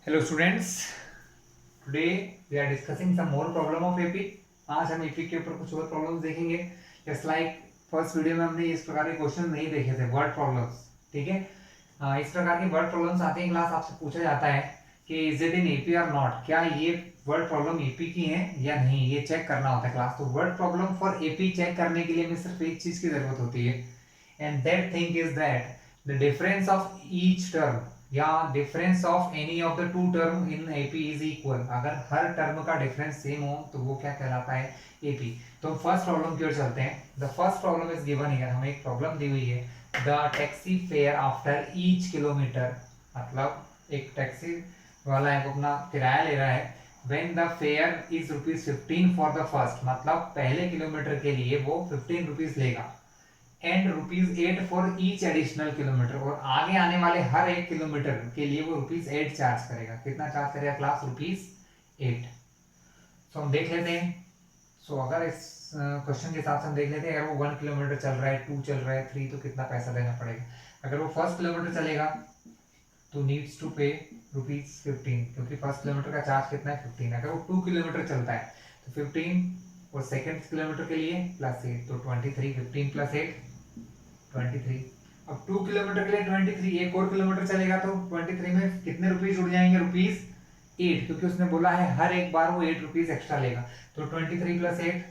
Hello students, today we are discussing some more problem of AP. आज हम AP के ऊपर कुछ और प्रॉब्लम्स देखेंगे. जस्ट लाइक फर्स्ट वीडियो में हमने इस प्रकार के क्वेश्चन नहीं देखे थे, वर्ड प्रॉब्लम्स. ठीक है. इस प्रकार के वर्ड प्रॉब्लम्स आते हैं क्लास, आपसे पूछा जाता है कि इज इट इन AP और नॉट, क्या ये वर्ड प्रॉब्लम AP की है या नहीं, ये चेक करना होता है क्लास. तो word problem for AP check करने के लिए हमें सिर्फ एक चीज की जरूरत होती है, and that thing is that the difference of each term या difference of any of the two term in AP is equal. अगर हर टर्म का डिफरेंस सेम हो तो वो क्या कहलाता है, एपी. तो हम फर्स्ट प्रॉब्लम की ओर चलते हैं. The first problem is given here. हमें एक प्रॉब्लम दी हुई है, the taxi fare after each kilometre. मतलब एक टैक्सी वाला है, वो अपना किराया ले रहा है. When the fair is ₹15 for the first, मतलब पहले किलोमीटर के लिए वो ₹15 लेगा, and ₹8 for each additional kilometre, और आगे आने वाले हर एक किलोमीटर के लिए वो ₹8 चार्ज करेगा. कितना चार्ज करेगा क्लास? ₹8. सो हम देख लेते हैं. सो अगर इस क्वेश्चन के हिसाब से हम देख लेते हैं, अगर वो 1 किलोमीटर चल रहा है, 2 चल रहा है, 3, तो कितना पैसा देना पड़ेगा. अगर वो फर्स्ट किलोमीटर चलेगा तो नीड्स टू पे ₹15, क्योंकि फर्स्ट किलोमीटर का चार्ज कितना है, 15. अगर वो 2 किलोमीटर चलता है तो 15, और सेकेंड किलोमीटर के लिए +8, तो 23. 15 + 8 23. अब 2 किलोमीटर के लिए 23, एक और किलोमीटर चलेगा तो 23 में कितने रुपीस जुड़ जाएंगे? ₹8, क्योंकि उसने बोला है हर एक बार वो ₹8 एक्स्ट्रा लेगा. तो 23 + 8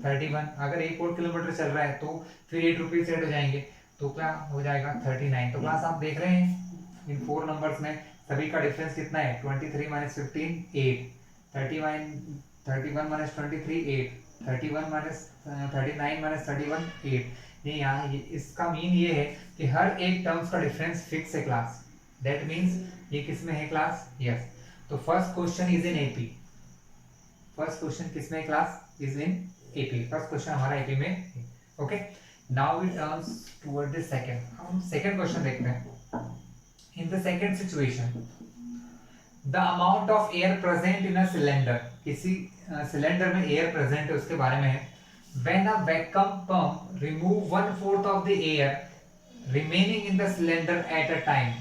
31. अगर एक और किलोमीटर चल रहा है तो फिर ₹8 ऐड हो जाएंगे, तो क्या हो जाएगा? 39. तो क्लास आप देख रहे हैं इन 4 नंबर्स में सभी का डिफरेंस कितना है? 23 - 15 8, 31 - 23 8, 31 - 39 - 31 8. ये यहाँ इसका मीन ये है कि हर एक टर्म्स का डिफरेंस फिक्स है क्लास. दैट मींस ये किस में है क्लास? यस. तो first question is in AP. First question किस में class? Is in AP. First question हमारा एपी में है. Okay. Now we turns toward the second. हम सेकंड क्वेश्चन देखते हैं. In the second situation, the amount of air present in a cylinder. किसी cylinder में एयर प्रेजेंट है उसके बारे में है. When a vacuum pump remove 1/4 of the air remaining in the cylinder at a time.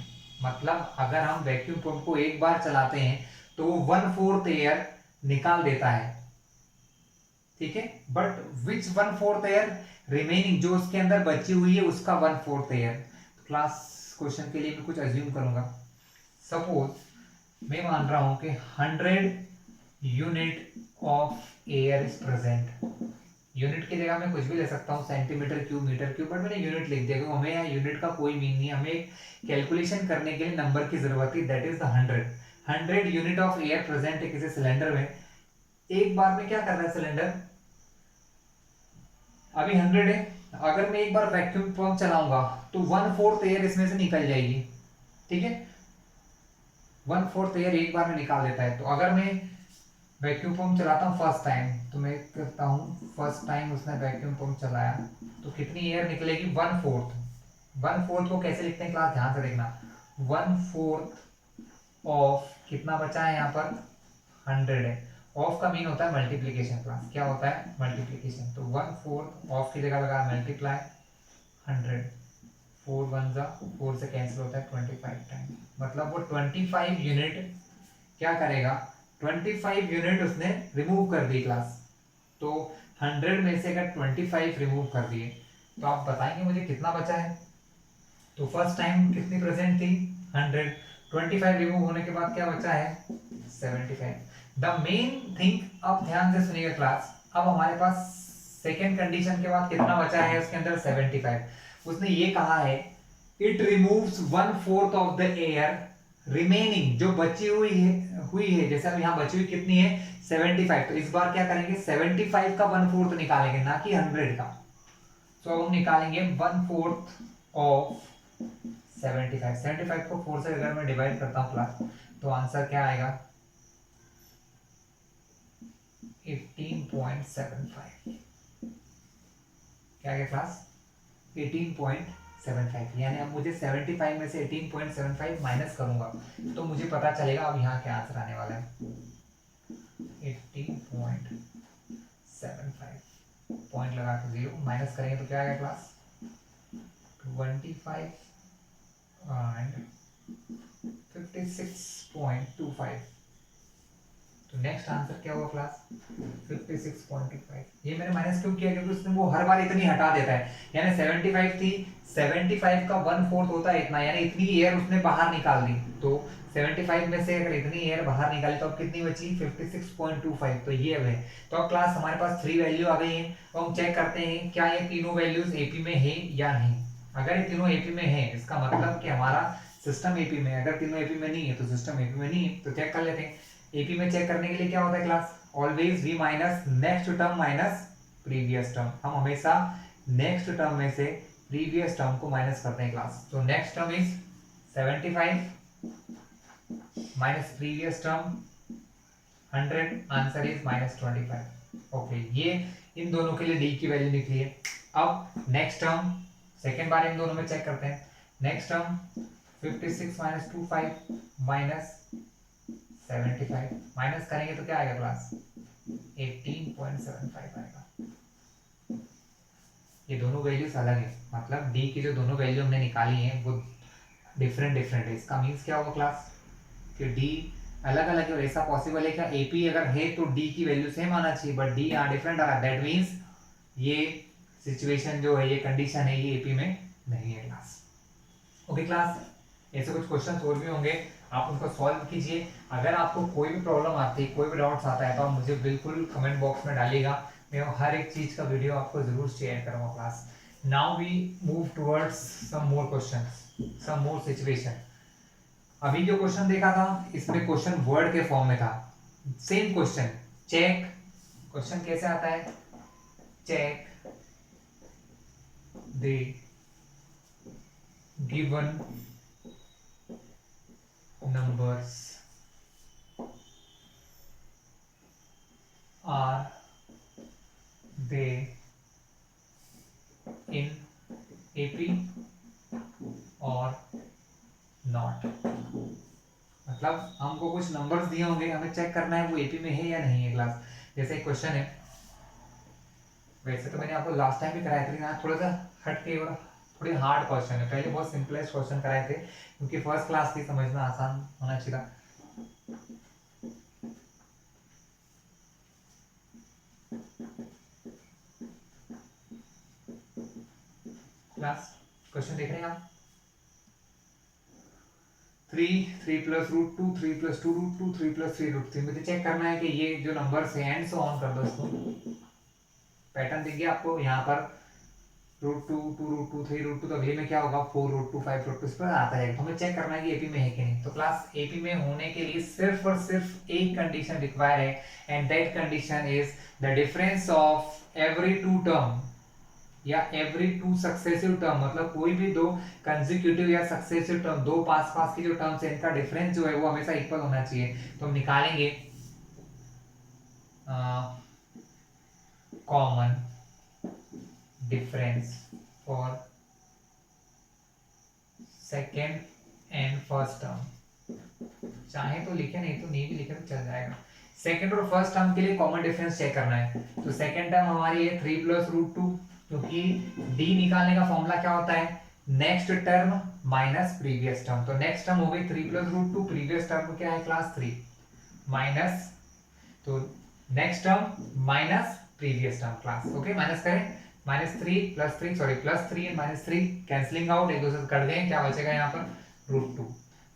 मतलब अगर हम वैक्यूम पंप को एक बार चलाते हैं तो वो 1/4 एयर निकाल देता है. ठीक है. बट विच 1/4 एयर रिमेनिंग, जो उसके अंदर बची हुई है उसका 1/4 एयर. तो क्लास क्वेश्चन के लिए मैं कुछ अज्यूम करूंगा. सपोज मैं मान रहा हूं कि 100 unit of air is present. Unit की जगह मैं कुछ भी ले सकता हूँ, centimetre cube, metre cube, but मैंने यूनिट लिख दिया क्योंकि हमें यहाँ यूनिट का कोई मीन नहीं है. हमें कैलकुलेशन करने के लिए नंबर की जरूरत है, that is the 100 unit of air present है किसी सिलेंडर में. एक बार में क्या कर रहा है सिलेंडर? अभी 100 है. अगर मैं एक बार वैक्यूम पंप चलाऊंगा तो 1/4 एयर इसमें से निकल जाएगी. ठीक है. 1/4 एयर एक बार में निकाल देता है. तो अगर मैं वैक्यूम पंप चलाता हूँ फर्स्ट टाइम, तो मैं करता हूँ फर्स्ट टाइम उसने वैक्यूम पंप चलाया तो कितनी एयर निकलेगी? 1/4. 1/4 को कैसे लिखते हैं क्लास? ध्यान से देखना. 1/4 ऑफ कितना बचा है यहाँ पर? 100 है. ऑफ का मीन होता है मल्टीप्लीकेशन. क्लास क्या होता है? मल्टीप्लीकेशन. तो 1/4 ऑफ की जगह लगा मल्टीप्लाई 100. 4 1 जा 4 से कैंसिल होता है 25 टाइम. मतलब वो 25 यूनिट क्या करेगा? 25 यूनिट उसने रिमूव कर दी क्लास. तो 100 में से अगर 25 रिमूव कर दिए तो आप बताएंगे मुझे कितना बचा है. तो फर्स्ट टाइम कितनी प्रेजेंट थी? 100. 25 रिमूव होने के बाद क्या बचा है? 75. द मेन थिंग, अब ध्यान से सुनिएगा क्लास. अब हमारे पास सेकेंड कंडीशन के बाद कितना बचा है उसके अंदर? 75. उसने ये कहा है it removes 1/4 of the air remaining, जो बची हुई है जैसे अब यहाँ बची हुई कितनी है? 75. तो इस बार क्या करेंगे? 75 का 1/4 निकालेंगे, ना कि 100 का. तो अब हम निकालेंगे 1/4 ऑफ 75. 75 को 4 से अगर मैं डिवाइड करता हूँ क्लास, तो आंसर क्या आएगा? 18.75. क्या है क्लास? 18.75. यानी अब मुझे 75 में से 18.75 माइनस करूंगा तो मुझे पता चलेगा अब यहाँ क्या आंसर आने वाला है. 18.75 पॉइंट लगा के 0 माइनस करेंगे तो क्या आएगा क्लास? 25 एंड 56. 56.25। तो नेक्स्ट आंसर क्या होगा क्लास? 56.25। ये मैंने माइनस क्यों किया? क्योंकि उसने वो हर बार इतनी हटा देता है, यानी 75 थी, 75 का 1/4 होता है इतना, यानी इतनी एयर उसने बाहर निकाल दी। तो 75 में से अगर इतनी एयर बाहर निकाली तो अब कितनी बची? 56.25। तो ये है। तो अब क्लास हमारे पास 3 वैल्यू आ गई है, तो हम चेक करते हैं क्या ये तीनों वैल्यूज एपी में है या नहीं। अगर ये तीनों एपी में है, इसका मतलब कि हमारा सिस्टम एपी में। अगर तीनों एपी में नहीं है तो सिस्टम एपी में नहीं है। तो चेक कर लेते हैं। एपी में चेक करने के लिए क्या होता है class? Always we minus next term minus previous term. हम हमेशा नेक्स्ट टर्म में से प्रीवियस टर्म को माइनस करते हैं क्लास। तो next term is 75 minus previous term 100, answer is -25। Okay, ये इन दोनों के लिए डी की वैल्यू निकली है। अब नेक्स्ट टर्म सेकेंड बार इन दोनों में चेक करते हैं। Next term 56 minus 25 minus 75, minus करेंगे तो क्या आएगा क्लास? 18.75 आएगा। ये दोनों वैल्यूज अलग है, मतलब डी की जो दोनों वैल्यू हमने निकाली हैं वो डिफरेंट है। इसका मीन्स क्या होगा क्लास? कि डी अलग अलग है। और ऐसा पॉसिबल है क्या एपी अगर है तो डी की वैल्यू सेम आना चाहिए, बट डी यहाँ डिफरेंट आ रहा है। दैट मीन्स ये सिचुएशन जो है, ये कंडीशन है, ये एपी में नहीं है क्लास। ओके क्लास, ऐसे कुछ क्वेश्चन और भी होंगे, आप उनको सॉल्व कीजिए। अगर आपको कोई भी प्रॉब्लम आती है, कोई भी डाउट्स आता है, तो आप मुझे बिल्कुल कमेंट बॉक्स में डालिएगा। मैं हर एक चीज का वीडियो आपको जरूर शेयर करूंगा class. Now we move towards some more questions, some more situation. अभी जो क्वेश्चन देखा था, इसमें क्वेश्चन वर्ड के फॉर्म में था। Same question, check. क्वेश्चन कैसे आता है? Check the given numbers are they in AP or not। मतलब हमको कुछ नंबर्स दिए होंगे, हमें चेक करना है वो एपी में है या नहीं है क्लास। जैसे एक क्वेश्चन है, वैसे तो मैंने आपको लास्ट टाइम भी कराया था, लेकिन थोड़ा सा हट के और थोड़ी हार्ड क्वेश्चन है। पहले बहुत सिंपलेस्ट क्वेश्चन कराए थे, क्योंकि फर्स्ट क्लास थी, समझना आसान होना चाहिए। क्लास क्वेश्चन देख रहे हैं आप? 3 plus root 2, 3 plus 2 root 2, 3 plus 3 root 3। मुझे चेक करना है कि ये जो नंबर्स हैं, एंड सो ऑन कर दो इसको। पैटर्न देखिए आपको यहाँ पर रूट 2, 2 रूट 2, 3 रूट 2, तो अगले में क्या होगा? 4 रूट 2, 5 रूट 2, इस पर आता है। तो हमें चेक करना है कि एपी में है कि नहीं। तो क्लास एपी में होने के लिए सिर्फ और सिर्फ एक कंडीशन रिक्वायर है, and that condition is the difference of every two term या एवरी टू सक्सेसिव टर्म। मतलब कोई भी दो कंसेक्यूटिव या सक्सेसिव टर्म, दो पास पास की जो टर्म्स है, इनका डिफरेंस जो है वो हमेशा इक्वल होना चाहिए। तो हम निकालेंगे common difference for second and first term. चाहे तो लिखे, नहीं तो नहीं भी लिखे तो चल जाएगा। सेकेंड और फर्स्ट टर्म के लिए कॉमन डिफरेंस चेक करना है। तो सेकेंड टर्म हमारी है 3 प्लस रूट 2, क्योंकि डी निकालने का फॉर्मूला क्या होता है? Next term minus previous term. तो नेक्स्ट टर्म हो गई 3 प्लस रूट 2, प्रीवियस टर्म क्या है क्लास? 3 माइनस, तो next term minus previous term class. Okay, minus करें, -3 plus 3, sorry plus 3 and -3 cancelling out, एक दूसरे से कट गए, क्या बचेगा यहाँ पर? रूट 2।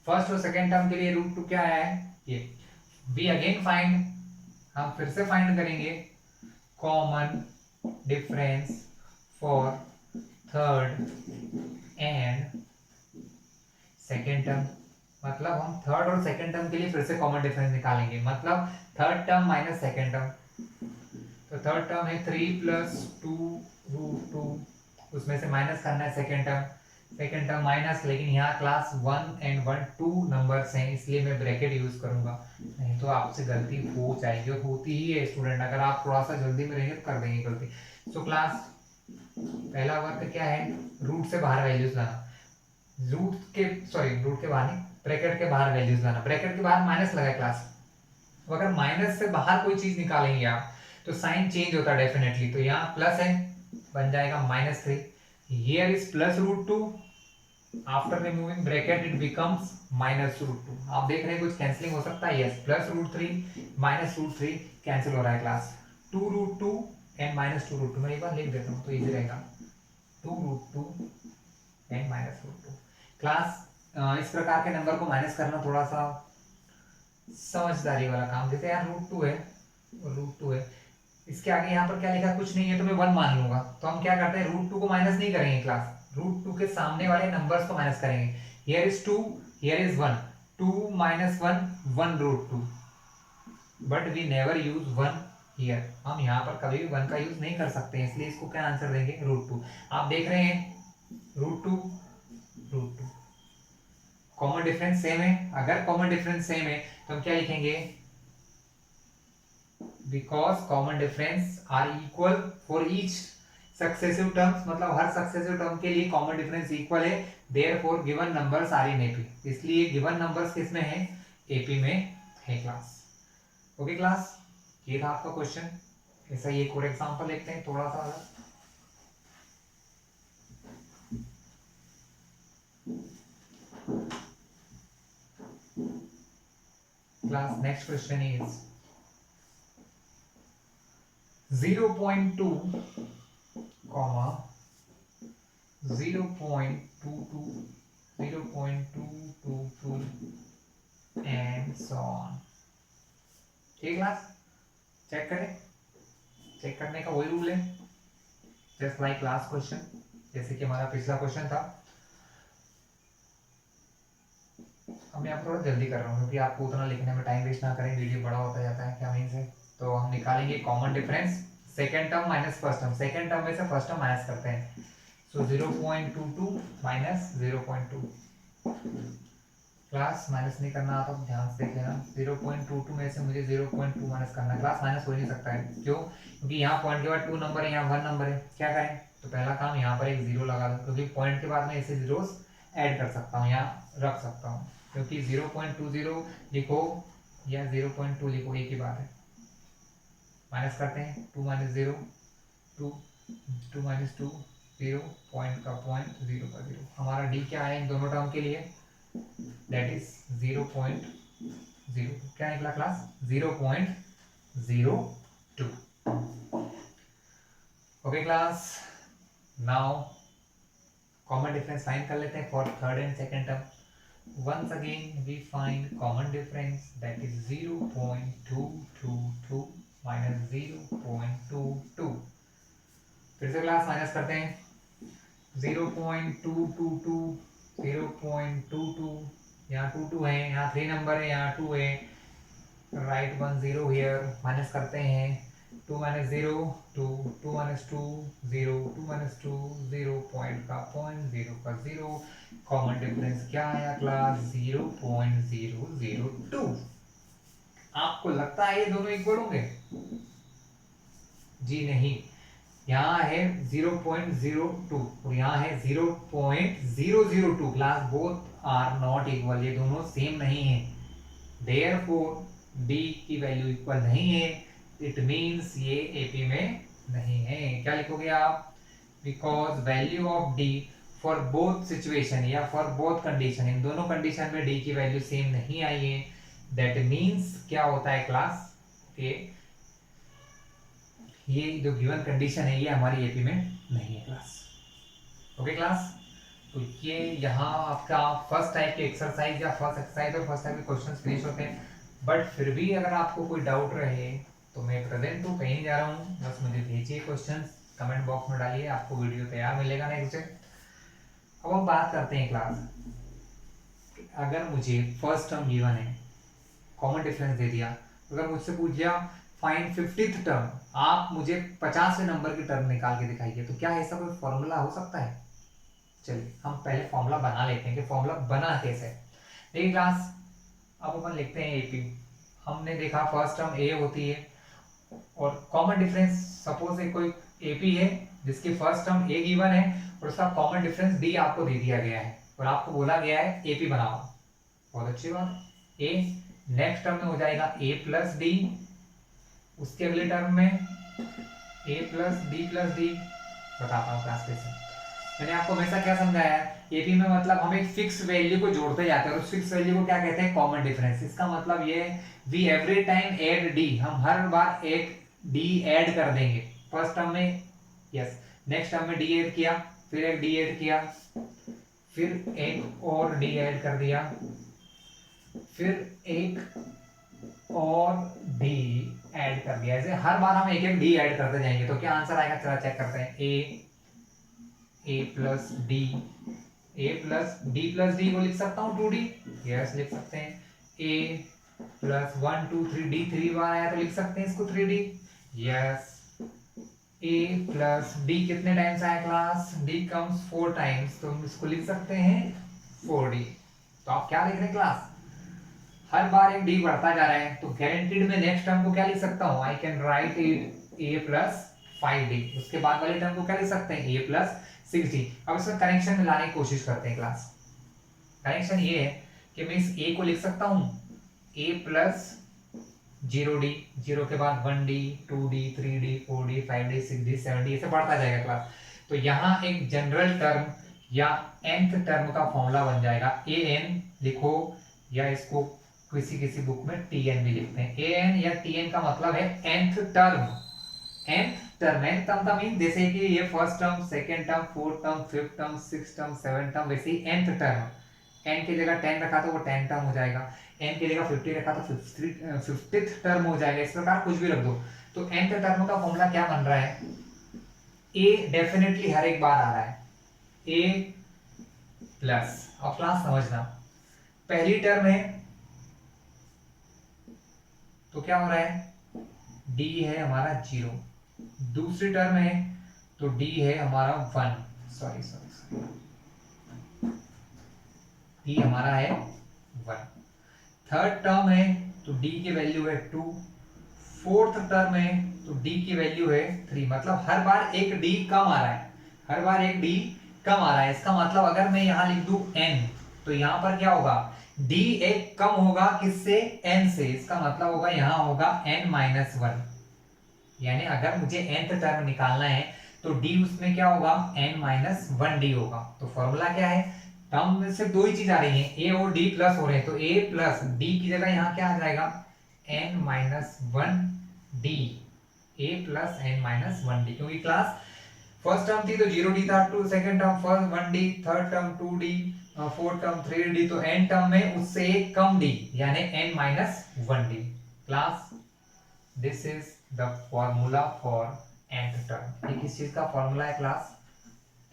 फर्स्ट और सेकेंड टर्म के लिए रूट 2 क्या आया है? ये। वी अगेन फाइंड, हम फिर से फाइंड करेंगे common difference for third and second term. मतलब हम थर्ड और सेकेंड टर्म के लिए फिर से कॉमन डिफरेंस निकालेंगे। मतलब third term minus second term. तो थर्ड टर्म है 3 प्लस 2 रूट 2, उसमें से माइनस करना है सेकेंड टर्म माइनस, लेकिन यहाँ क्लास 1 एंड 1 2 नंबर्स हैं, इसलिए मैं ब्रैकेट यूज करूंगा, नहीं तो आपसे गलती हो जाएगी, और होती ही है स्टूडेंट, अगर आप थोड़ा सा जल्दी में रहेंगे तो कर देंगे गलती। सो क्लास पहला वर्क क्या है? रूट से बाहर वैल्यूज लाना, रूट के बाहर नहीं, ब्रैकेट के बाहर वैल्यूज लाना। ब्रैकेट के बाहर माइनस लगा क्लास, तो अगर माइनस से बाहर कोई चीज निकालेंगे आप तो साइन चेंज होता है डेफिनेटली। तो यहाँ प्लस है, बन जाएगा -3। Here is plus root 2 after removing bracket it becomes -√2। आप देख रहे हैं कुछ कैंसिलिंग हो सकता है, यस, +√3 -√3 कैंसिल हो रहा है क्लास। 2√2 एंड -2√2, मैं एक बार लिख देता हूँ तो इजी रहेगा, 2√2 एंड -√2। क्लास इस प्रकार के नंबर को माइनस करना थोड़ा सा समझदारी वाला काम। जैसे यार √2 है, इसके आगे यहाँ पर क्या लिखा है, कुछ नहीं है, तो मैं 1 मान लूंगा। तो हम क्या करते हैं, √2 को माइनस नहीं करेंगे क्लास, √2 के सामने वाले नंबर्स को माइनस करेंगे। Here is 2, here is 1, 2 - 1 1√2, but we never use 1 here. हम यहाँ पर कभी भी 1 का यूज नहीं कर सकते हैं, इसलिए इसको क्या आंसर देंगे, √2। आप देख रहे हैं √2 कॉमन डिफरेंस सेम है। अगर कॉमन डिफरेंस सेम है तो हम क्या लिखेंगे, because common difference are equal for each successive terms, मतलब हर सक्सेसिव टर्म के लिए कॉमन डिफरेंस इक्वल है, therefore given numbers are in AP. इसलिए गिवन नंबर्स किसमें है, एपी में है क्लास। ओके क्लास, ये था आपका क्वेश्चन। ऐसा ही एक और एग्जांपल देखते हैं थोड़ा सा अलग। Class next question is 0.2, 0.22, 0.222 and so on. ठीक क्लास, चेक करें। चेक करने का वही रूल है, जस्ट लाइक लास्ट क्वेश्चन, जैसे कि हमारा पिछला क्वेश्चन था। अब मैं आपको थोड़ा जल्दी कर रहा हूँ क्योंकि आपको उतना लिखने में टाइम वेस्ट ना करें, वीडियो बड़ा होता जाता है क्या मीन से। तो हम निकालेंगे common difference, second term minus first term, second term में से फर्स्ट टर्म माइनस करते हैं। सो 0.22 माइनस 0.2, क्लास माइनस नहीं करना आता तो ध्यान से देख लेना। 0.22 में से मुझे 0.2 माइनस करना है। क्लास माइनस हो ही नहीं सकता है, क्यों, क्योंकि यहाँ पॉइंट के बाद 2 नंबर है, यहाँ 1 नंबर है। क्या करें, तो पहला काम यहाँ पर एक 0 लगा दो, क्योंकि पॉइंट के बाद में ऐसे जीरोस ऐड कर सकता हूँ, यहाँ रख सकता हूँ, क्योंकि 0.20 लिखो या 0.2 लिखो एक ही बात है। माइनस करते हैं, 2 - 0 2, 2 - 2 0, पॉइंट का पॉइंट, 0 का 0। हमारा डी क्या है इन दोनों टर्म के लिए, दैट इज 0.02। क्या निकला class, 0.02। Okay class, now common difference find कर लेते हैं for third and second term. Once again we find common difference, that is 0.222 minus 0.22। फिर से क्लास माइनस करते हैं, 0.222, 0.22, यहाँ 22 है, यहाँ 3 नंबर है, यहाँ 2 है, राइट 1 0 हियर। माइनस करते हैं, 2 - 0 2, 2 - 2 0, 2 - 2 0, पॉइंट का पॉइंट, 0 का 0। कॉमन डिफरेंस क्या आया क्लास, 0.002। आपको लगता है ये दोनों इक्वल होंगे, जी नहीं, यहाँ है 0.02 और यहाँ है 0.002। Class both are not equal, ये दोनों सेम नहीं है, देयरफॉर डी की वैल्यू इक्वल नहीं है, इट मींस ये एपी में नहीं है। क्या लिखोगे आप, because value of D for both situation या फॉर बोथ कंडीशन, इन दोनों कंडीशन में डी की वैल्यू सेम नहीं आई है, दैट मींस क्या होता है क्लास, के ये जो गिवन कंडीशन है ये हमारी एपी में नहीं है क्लास। ओके क्लास, तो ये यहाँ आपका फर्स्ट टाइप के एक्सरसाइज या फर्स्ट एक्सरसाइज और फर्स्ट टाइप के क्वेश्चंस फिनिश होते हैं। बट फिर भी अगर आपको कोई डाउट रहे तो मैं प्रेजेंट हूँ, कहीं नहीं जा रहा हूँ, बस मुझे भेजिए क्वेश्चंस, कमेंट बॉक्स में डालिए, आपको वीडियो तैयार मिलेगा नेक्स्ट डे। अब हम बात करते हैं क्लास, अगर मुझे फर्स्ट टर्म गिवन है, कॉमन डिफरेंस दे दिया, अगर मुझसे पूछ दिया फाइंड 50th टर्म, आप मुझे 50वें नंबर की टर्म निकाल के दिखाइए, तो क्या ऐसा कोई फॉर्मूला हो सकता है। चलिए हम पहले फॉर्मूला बना लेते हैं कि फॉर्मूला बना कैसे। देखिए क्लास, अब अपन लिखते हैं एपी। हमने देखा फर्स्ट टर्म ए होती है और कॉमन डिफरेंस, सपोज कोई एपी है जिसकी फर्स्ट टर्म ए गिवन है और उसका कॉमन डिफरेंस डी आपको दे दिया गया है और आपको बोला गया है एपी बनाओ। बहुत अच्छी बात, ए नेक्स्ट टर्म में हो जाएगा ए प्लस डी, उसके अगले टर्म में ए प्लस डी, बताता हूँ क्लास कैसे। मैंने आपको हमेशा क्या समझाया है, एपी में मतलब हम एक फिक्स वैल्यू को जोड़ते जाते हैं और उस फिक्स वैल्यू को क्या कहते हैं, कॉमन डिफरेंस। इसका मतलब ये we every time add D, हम हर बार एक डी ऐड कर देंगे फर्स्ट टर्म में, यस, नेक्स्ट टर्म में डी ऐड किया, फिर एक डी ऐड किया, फिर एक और डी ऐड कर दिया, फिर एक और डी ऐड कर दिया। ऐसे हर बार हम एक एक डी ऐड करते जाएंगे तो क्या आंसर आएगा, चला चेक करते हैं। ए प्लस डी, ए प्लस डी को लिख सकता हूँ 2d, यस लिख सकते हैं। ए प्लस 1 2 3 डी 3 बार आया तो लिख सकते हैं इसको 3d, यस। ए प्लस डी कितने टाइम्स आया क्लास, डी कम्स 4 टाइम्स, तो हम इसको लिख सकते हैं 4d। तो आप क्या लिख रहे हैं क्लास, हर बार एक डी बढ़ता जा रहा है तो गारंटीड में नेक्स्ट टर्म को क्या लिख सकता हूं, I can write it A plus 5d। उसके बाद वाले टर्म को क्या लिख सकते हैं, ए प्लस 6d। अब इसमें कनेक्शन मिलाने की कोशिश करते हैं क्लास। कनेक्शन ये है कि मैं इस ए को लिख सकता हूं ए प्लस 0d, 0 के बाद 1d 2d 3d 4d 5d 6d 7d ऐसे बढ़ता जाएगा क्लास। तो यहाँ एक जनरल टर्म या nth टर्म का फॉर्मूला बन जाएगा, ए एन लिखो या इसको किसी किसी बुक में tn भी लिखते हैं। an या tn का मतलब है nth टर्म, nth टर्म का मीन जैसे कि ये first term, second term, fourth term, fifth term, sixth term, seventh term, वैसे ही nth टर्म। n की जगह 10 रखा तो वो 10 टर्म हो जाएगा, n की जगह 50 रखा तो 50th टर्म हो जाएगा, इस प्रकार कुछ भी रख दो। तो nth टर्म का फॉर्मूला क्या बन रहा है, a डेफिनेटली हर एक बार आ रहा है, a प्लस, अब क्लास समझना, पहली टर्म है तो क्या हो रहा है, d है हमारा 0, दूसरी टर्म है तो d है हमारा 1, सॉरी d हमारा है 1, थर्ड टर्म है तो d की वैल्यू है 2, फोर्थ टर्म है तो d की वैल्यू है 3। मतलब हर बार एक d कम आ रहा है, हर बार एक d कम आ रहा है। इसका मतलब अगर मैं यहां लिख दूं n तो यहां पर क्या होगा, d एक कम होगा किससे, n से। इसका मतलब होगा यहां होगा n माइनस 1, यानी अगर मुझे nth टर्म निकालना है तो d उसमें क्या होगा, n माइनस 1d होगा। तो फॉर्मूला क्या है, टर्म में से दो ही चीज आ रही है, a और d प्लस हो रहे हैं, तो a प्लस d की जगह यहाँ क्या आ जाएगा, n minus 1d, a plus n minus 1d, क्योंकि क्लास फर्स्ट टर्म थी तो 0d था, to second term first 1d, third term 2d, fourth term 3d, तो n टर्म में उससे एक कम d यानी n minus 1d। Class this is the formula for nth term. ये किस चीज का फॉर्मूला है क्लास,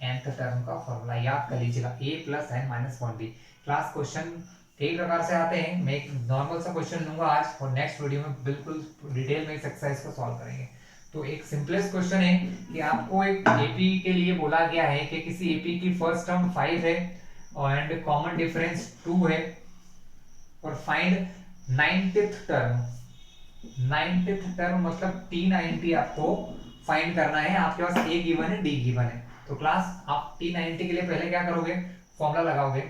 nth टर्म का फॉर्मूला, याद कर लीजिएगा a plus n minus 1d। Class question कई प्रकार से आते हैं, मैं एक नॉर्मल सा क्वेश्चन लूंगा आज और नेक्स्ट वीडियो में बिल्कुल डिटेल में इस एक्सरसाइज को सॉल्व करेंगे। तो एक सिंपलेस्ट क्वेश्चन है कि आपको एक एपी के लिए बोला गया है कि किसी एपी की फर्स्ट टर्म 5 है एंड कॉमन डिफरेंस 2 है और find 90th term. 90th term मतलब T90 आपको फाइंड करना है, आपके पास ए गिवन है, डी गिवन है। तो क्लास आप T90 के लिए पहले क्या करोगे, फॉर्मूला लगाओगे,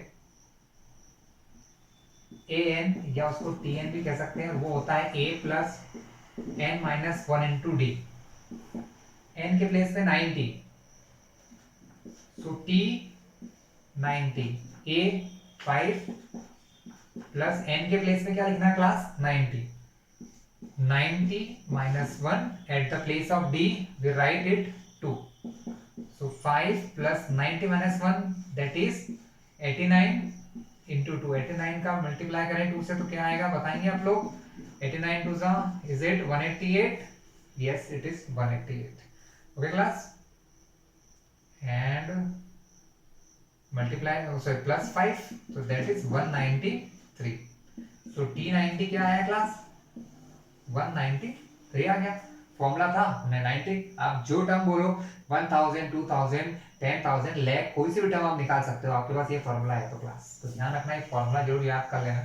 an या उसको tn भी कह सकते हैं, वो होता है a plus n minus 1 into D, n के प्लेस पे 90, सो T90, a 5 प्लस n के प्लेस पे क्या लिखना है class, 90, 90 minus 1 at the place of d we write it 2, so 5 plus 90 minus 1 that is 89 into 2, 89 का मल्टीप्लाई करें 2 से तो क्या आएगा बताएंगे आप लोग, 89 2 सा is it 188, yes it is 188, okay class, and multiply also plus 5 so that is 193, so T90 क्या आया क्लास, 193 आ गया। फॉर्मूला था 90, आप जो टर्म बोलो 1000 2000 10,000 लाख कोई सी भी टर्म आप निकाल सकते हो, आपके पास ये फॉर्मूला है। तो क्लास तो ध्यान रखना, एक फॉर्मूला जरूर याद कर लेना।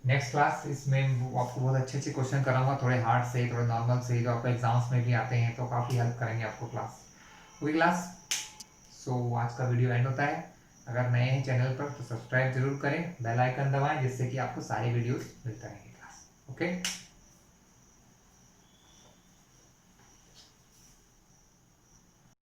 नेक्स्ट क्लास इसमें आपको बहुत अच्छे अच्छे क्वेश्चन कराऊंगा, थोड़े हार्ड से थोड़े नॉर्मल से, जो आपको एग्जाम्स में भी आते हैं तो काफ़ी हेल्प करेंगे आपको क्लास। ओके क्लास, सो आज का वीडियो एंड होता है। अगर नए हैं चैनल पर तो सब्सक्राइब जरूर करें, बेल आइकन दबाएं जिससे कि आपको सारे वीडियोस मिलते रहेंगे क्लास। ओके।